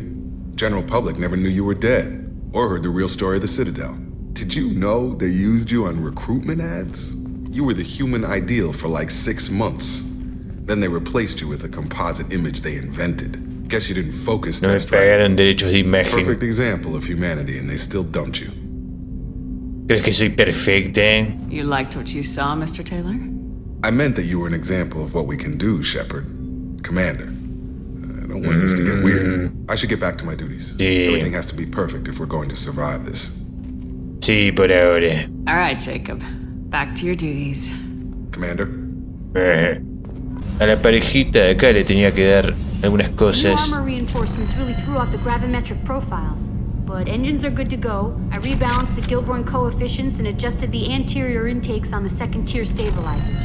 General public never knew you were dead, or heard the real story of the Citadel. Did you know they used you on recruitment ads? You were the human ideal for like 6 months. Then they replaced you with a composite image they invented. Guess you didn't focus No me test right. pagaron derechos de imagen. Perfect example of humanity, and they still dumped you. ¿Crees que soy perfecta? You liked what you saw, Mr. Taylor? I meant that you were an example of what we can do, Shepard. Commander. I don't want this to get weird. I should get back to my duties. Sí. Everything has to be perfect if we're going to survive this. Sí, por ahora. All right, Jacob. Back to your duties. Commander? A la parejita de acá le tenía que dar algunas New cosas. armor reinforcements really threw off the gravimetric profiles. But engines are good to go. I rebalanced the Gilborn coefficients and adjusted the anterior intakes on the second-tier stabilizers.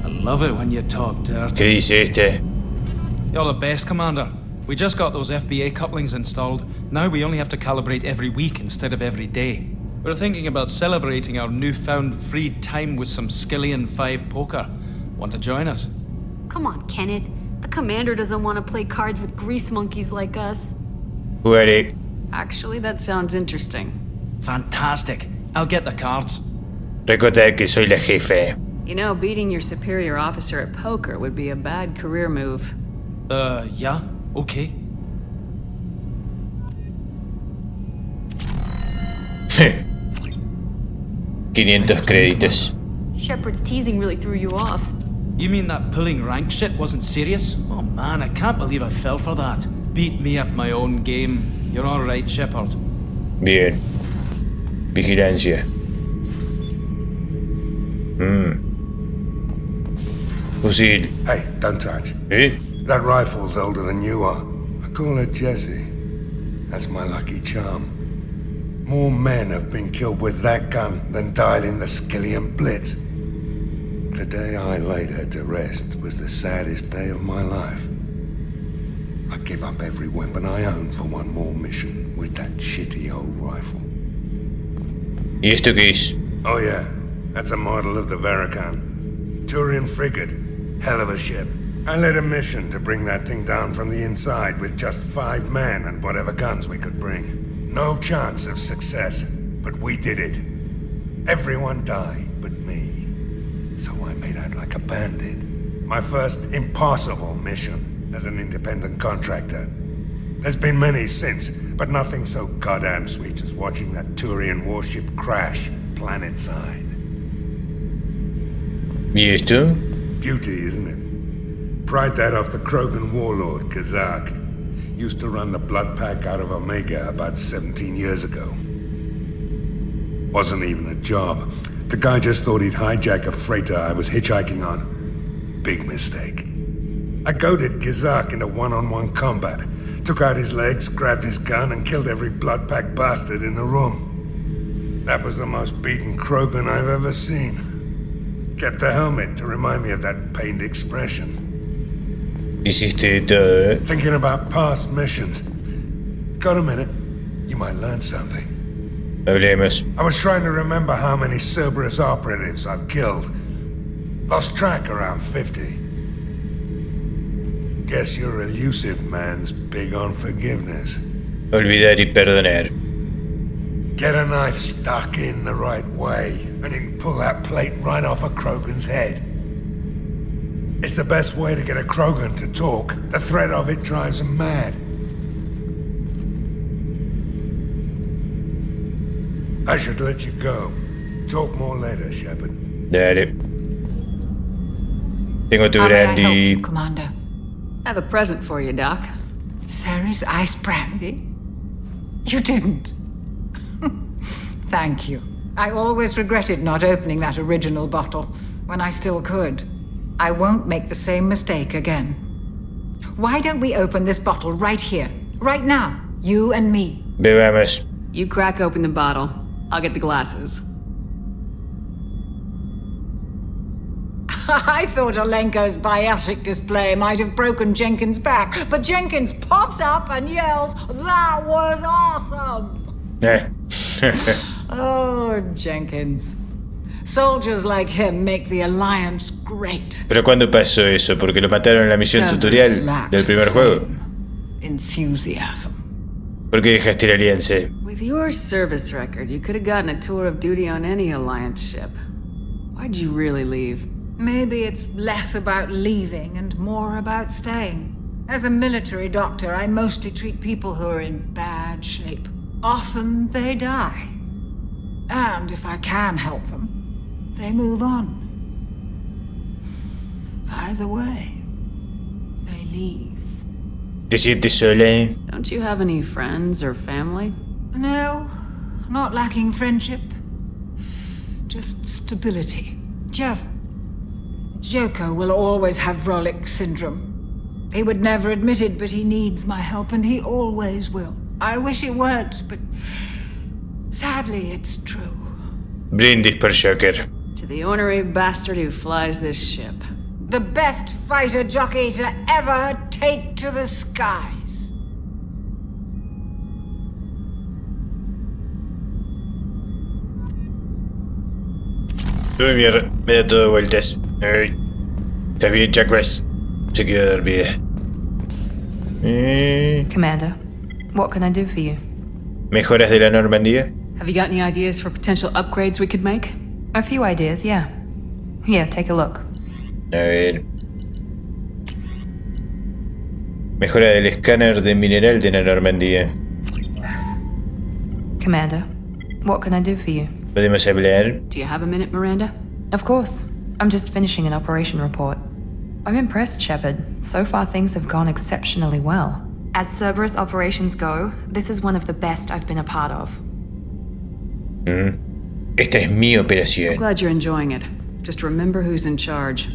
I love it when you talk dirt. ¿Qué dice este? You're the best, Commander. We just got those FBA couplings installed. Now we only have to calibrate every week instead of every day. We're thinking about celebrating our newfound freed time with some Skillian 5 poker. Want to join us? Come on, Kenneth. The commander doesn't want to play cards with grease monkeys like us. Jugaré. Actually, that sounds interesting. Fantastic. I'll get the cards. Recuerda que soy la jefe. You know, beating your superior officer at poker would be a bad career move. Yeah, okay. 500 créditos. Shepard's teasing really threw you off. You mean that pulling rank shit wasn't serious? Oh man, I can't believe I fell for that. Beat me at my own game. You're all right, Shepard. Bien. Vigilancia. Fusil. Hey, don't touch. ¿Eh? That rifle's older than you are. I call her Jessie. That's my lucky charm. More men have been killed with that gun than died in the Skillian Blitz. The day I laid her to rest was the saddest day of my life. I'd give up every weapon I own for one more mission with that shitty old rifle. ¿Y esto qué es? Oh yeah, that's a model of the Verican. Turian frigate. Hell of a ship. I led a mission to bring that thing down from the inside with just 5 men and whatever guns we could bring. No chance of success, but we did it. Everyone died but me. So I made out like a bandit. My first impossible mission as an independent contractor. There's been many since, but nothing so goddamn sweet as watching that Turian warship crash planetside. ¿Y esto? Beauty, isn't it? Pried that off the Krogan warlord, Kazak. Used to run the blood pack out of Omega about 17 years ago. Wasn't even a job. The guy just thought he'd hijack a freighter I was hitchhiking on. Big mistake. I goaded Kazak into one-on-one combat. Took out his legs, grabbed his gun, and killed every blood pack bastard in the room. That was the most beaten Krogan I've ever seen. Kept a helmet to remind me of that pained expression. Hiciste de todo, ¿eh? Thinking about past missions. Got a minute? You might learn something. Hablemos. I was trying to remember how many Cerberus operatives I've killed. Lost track around 50. Guess your elusive man's big on forgiveness. Olvidar y perdonar. Get a knife stuck in the right way, and you can pull that plate right off a Krogan's head. It's the best way to get a Krogan to talk. The threat of it drives him mad. I should let you go. Talk more later, Shepard. Dale. Tengo tu How may I help brandy. you, Commander? I have a present for you, Doc. Sarah's ice brandy? You didn't. Thank you. I always regretted not opening that original bottle when I still could. I won't make the same mistake again. Why don't we open this bottle right here, right now, you and me? Bebamos. You crack open the bottle. I'll get the glasses. I thought Olenko's biotic display might have broken Jenkins' back, but Jenkins pops up and yells, "That was awesome!" Oh, Jenkins. Soldiers like him make the Alliance great. Pero ¿cuándo pasó eso? Porque lo mataron en la misión tutorial del primer juego. Enthusiasm. ¿Por qué dejaste la alianza? With your service record, you could have gotten a tour of duty on any Alliance ship. Why'd you really leave? Maybe it's less about leaving and more about staying. As a military doctor, I mostly treat people who are in bad shape. Often they die. And if I can help them, they move on. Either way, they leave. ¿Te sientes sola? Don't you have any friends or family? No, not lacking friendship. Just stability. Joko will always have Vrolik syndrome. He would never admit it, but he needs my help, and he always will. I wish it weren't, but sadly, it's true. Brindis por Joker. To the ornery bastard who flies this ship. The best fighter jockey to ever take to the skies. Uy, mierda, me da todo vueltas. Ay. ¿Estás bien, Chacuas? Se quedó dormida. Commander, what can I do for you? ¿Mejoras de la Normandía? Have you got any ideas for potential upgrades we could make? A few ideas, yeah. Here, take a look. A ver. Mejora del escáner de mineral de la Normandía. Commander, what can I do for you? ¿Podemos hablar? Do you have a minute, Miranda? Of course. I'm just finishing an operation report. I'm impressed, Shepard. So far, things have gone exceptionally well. As Cerberus operations go, this is one of the best I've been a part of. Esta es mi operación. I'm glad you're enjoying it. Just remember who's in charge.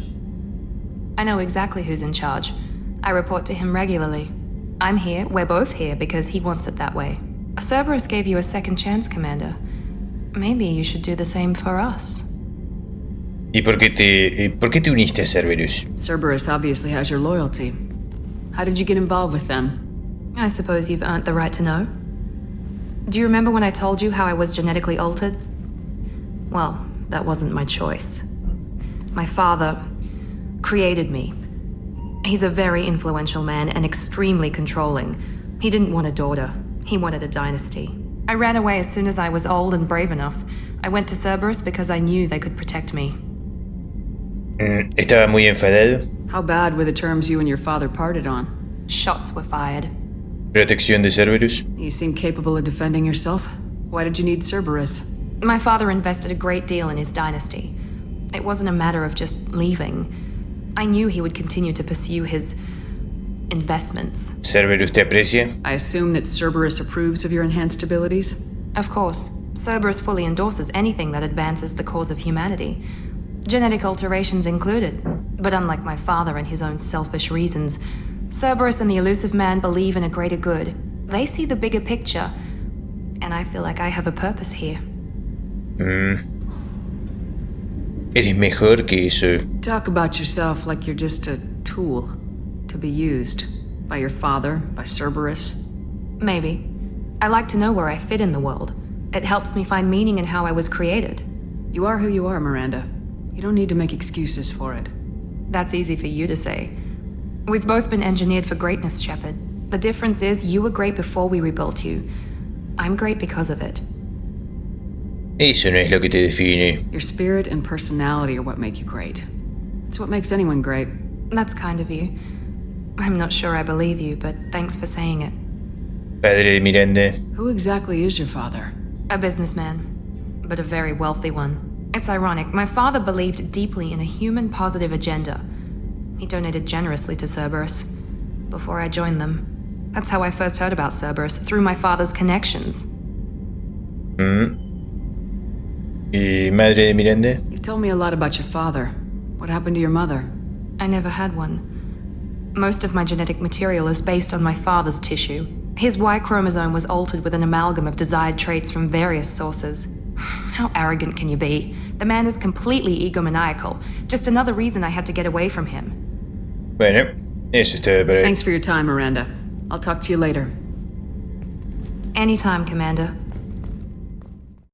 I know exactly who's in charge. I report to him regularly. I'm here, we're both here, because he wants it that way. Cerberus gave you a second chance, Commander. Maybe you should do the same for us. ¿Y por qué te uniste a Cerberus? Cerberus obviously has your loyalty. How did you get involved with them? I suppose you've earned the right to know. Do you remember when I told you how I was genetically altered? Well, that wasn't my choice. My father created me. He's a very influential man and extremely controlling. He didn't want a daughter. He wanted a dynasty. I ran away as soon as I was old and brave enough. I went to Cerberus because I knew they could protect me. ¿Estaba muy enfadado? How bad were the terms you and your father parted on? Shots were fired. ¿Protección de Cerberus? You seem capable of defending yourself. Why did you need Cerberus? My father invested a great deal in his dynasty. It wasn't a matter of just leaving. I knew he would continue to pursue his investments. ¿Cerberus te aprecia? I assume that Cerberus approves of your enhanced abilities? Of course. Cerberus fully endorses anything that advances the cause of humanity. Genetic alterations included. But unlike my father and his own selfish reasons, Cerberus and the Elusive Man believe in a greater good. They see the bigger picture, and I feel like I have a purpose here. Eres mejor que eso. Talk about yourself like you're just a tool to be used by your father, by Cerberus. Maybe. I like to know where I fit in the world. It helps me find meaning in how I was created. You are who you are, Miranda. You don't need to make excuses for it. That's easy for you to say. We've both been engineered for greatness, Shepard. The difference is you were great before we rebuilt you. I'm great because of it. Eso no es lo que te define. Your spirit and personality are what make you great. It's what makes anyone great. That's kind of you. I'm not sure I believe you, but thanks for saying it. Padre de Miranda. Who exactly is your father? A businessman, but a very wealthy one. It's ironic. My father believed deeply in a human-positive agenda. He donated generously to Cerberus before I joined them. That's how I first heard about Cerberus, through my father's connections. ¿Y madre de Miranda? You've told me a lot about your father. What happened to your mother? I never had one. Most of my genetic material is based on my father's tissue. His Y chromosome was altered with an amalgam of desired traits from various sources. How arrogant can you be? The man is completely egomaniacal. Just another reason I had to get away from him. Bueno, eso es todo por hoy. Thanks for your time, Miranda. I'll talk to you later. Anytime, Commander.